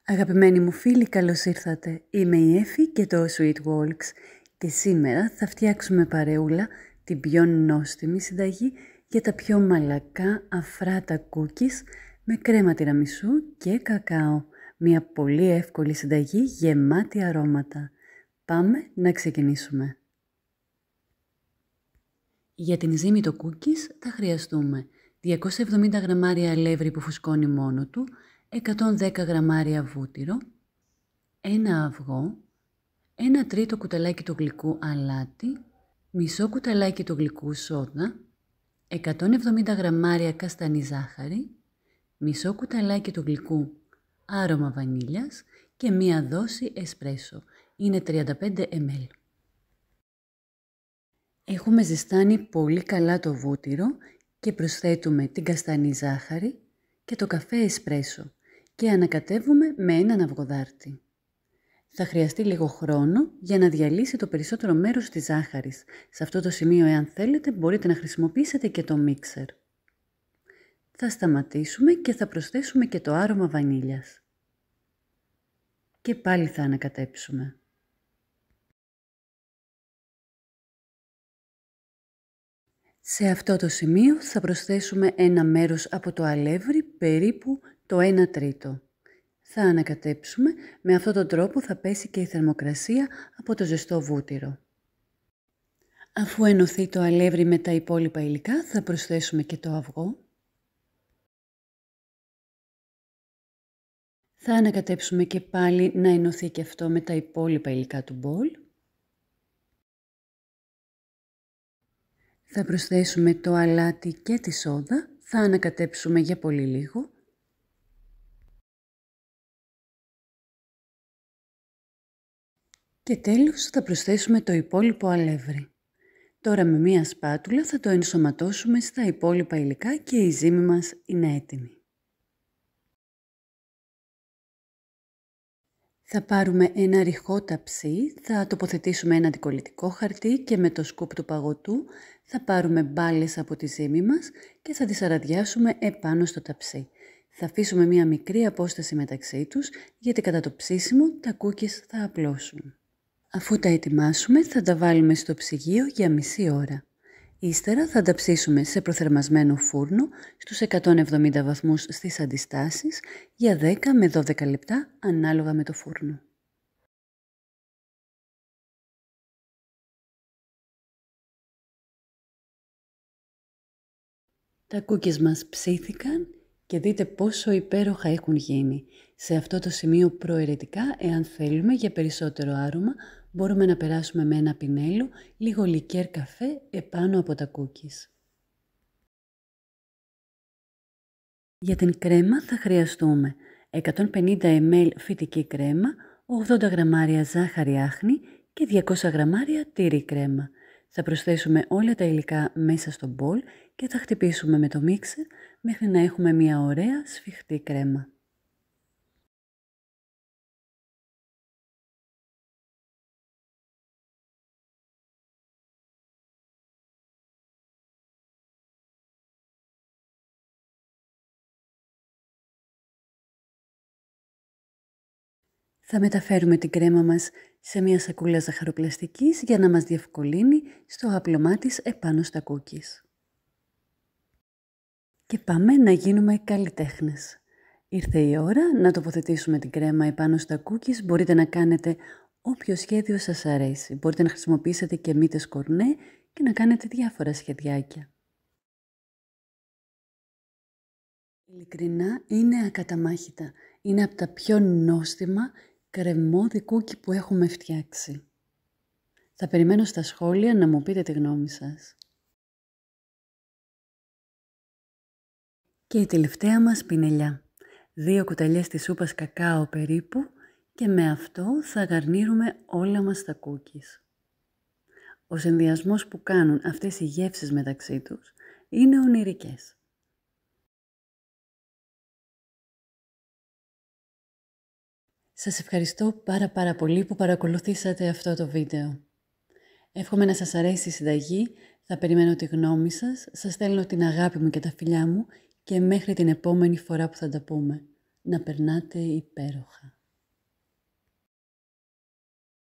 Αγαπημένοι μου φίλοι, καλώς ήρθατε. Είμαι η Έφη και το Sweet Walks και σήμερα θα φτιάξουμε παρεούλα την πιο νόστιμη συνταγή για τα πιο μαλακά αφράτα cookies με κρέμα τιραμισού και κακάο. Μια πολύ εύκολη συνταγή γεμάτη αρώματα. Πάμε να ξεκινήσουμε. Για την ζύμη το cookies θα χρειαστούμε 270 γραμμάρια αλεύρι που φουσκώνει μόνο του, 110 γραμμάρια βούτυρο, ένα αυγό, 1/3 κουταλάκι του γλυκού αλάτι, μισό κουταλάκι του γλυκού σόδα, 170 γραμμάρια καστανή ζάχαρη, μισό κουταλάκι του γλυκού άρωμα βανίλιας και μία δόση εσπρέσο. Είναι 35 ml. Έχουμε ζεστάνει πολύ καλά το βούτυρο και προσθέτουμε την καστανή ζάχαρη και το καφέ εσπρέσο και ανακατεύουμε με έναν αυγοδάρτη. Θα χρειαστεί λίγο χρόνο για να διαλύσει το περισσότερο μέρος της ζάχαρης. Σε αυτό το σημείο, εάν θέλετε, μπορείτε να χρησιμοποιήσετε και το μίξερ. Θα σταματήσουμε και θα προσθέσουμε και το άρωμα βανίλιας. Και πάλι θα ανακατέψουμε. Σε αυτό το σημείο θα προσθέσουμε ένα μέρος από το αλεύρι, περίπου το 1/3. Θα ανακατέψουμε, με αυτόν τον τρόπο θα πέσει και η θερμοκρασία από το ζεστό βούτυρο. Αφού ενωθεί το αλεύρι με τα υπόλοιπα υλικά, θα προσθέσουμε και το αυγό. Θα ανακατέψουμε και πάλι να ενωθεί και αυτό με τα υπόλοιπα υλικά του μπολ. Θα προσθέσουμε το αλάτι και τη σόδα, θα ανακατέψουμε για πολύ λίγο. Και τέλος θα προσθέσουμε το υπόλοιπο αλεύρι. Τώρα με μία σπάτουλα θα το ενσωματώσουμε στα υπόλοιπα υλικά και η ζύμη μας είναι έτοιμη. Θα πάρουμε ένα ρηχό ταψί, θα τοποθετήσουμε ένα αντικολλητικό χαρτί και με το σκουπ του παγωτού θα πάρουμε μπάλες από τη ζύμη μας και θα τις αραδιάσουμε επάνω στο ταψί. Θα αφήσουμε μία μικρή απόσταση μεταξύ τους, γιατί κατά το ψήσιμο τα cookies θα απλώσουν. Αφού τα ετοιμάσουμε θα τα βάλουμε στο ψυγείο για μισή ώρα. Ύστερα θα τα ψήσουμε σε προθερμασμένο φούρνο στους 170 βαθμούς στις αντιστάσεις για 10 με 12 λεπτά ανάλογα με το φούρνο. Τα cookies μας ψήθηκαν και δείτε πόσο υπέροχα έχουν γίνει. Σε αυτό το σημείο προαιρετικά, εάν θέλουμε για περισσότερο άρωμα, μπορούμε να περάσουμε με ένα πινέλο λίγο λικέρ καφέ επάνω από τα cookies. Για την κρέμα θα χρειαστούμε 150 ml φυτική κρέμα, 80 γραμμάρια ζάχαρη άχνη και 200 γραμμάρια τύρι κρέμα. Θα προσθέσουμε όλα τα υλικά μέσα στο μπολ και θα χτυπήσουμε με το μίξερ μέχρι να έχουμε μια ωραία σφιχτή κρέμα. Θα μεταφέρουμε την κρέμα μας σε μια σακούλα ζαχαροπλαστικής για να μας διευκολύνει στο άπλωμά της επάνω στα cookies. Και πάμε να γίνουμε καλλιτέχνες. Ήρθε η ώρα να τοποθετήσουμε την κρέμα επάνω στα cookies. Μπορείτε να κάνετε όποιο σχέδιο σας αρέσει. Μπορείτε να χρησιμοποιήσετε και μύτες κορνέ και να κάνετε διάφορα σχεδιάκια. Ειλικρινά είναι ακαταμάχητα. Είναι από τα πιο νόστιμα κρεμώδη κούκι που έχουμε φτιάξει. Θα περιμένω στα σχόλια να μου πείτε τη γνώμη σας. Και η τελευταία μας πινελιά. 2 κουταλιές της σούπας κακάο περίπου και με αυτό θα γαρνίρουμε όλα μας τα cookies. Ο συνδυασμός που κάνουν αυτές οι γεύσεις μεταξύ τους είναι ονειρικές. Σας ευχαριστώ πάρα πολύ που παρακολουθήσατε αυτό το βίντεο. Εύχομαι να σας αρέσει η συνταγή, θα περιμένω τη γνώμη σας, σας στέλνω την αγάπη μου και τα φιλιά μου και μέχρι την επόμενη φορά που θα τα πούμε. Να περνάτε υπέροχα.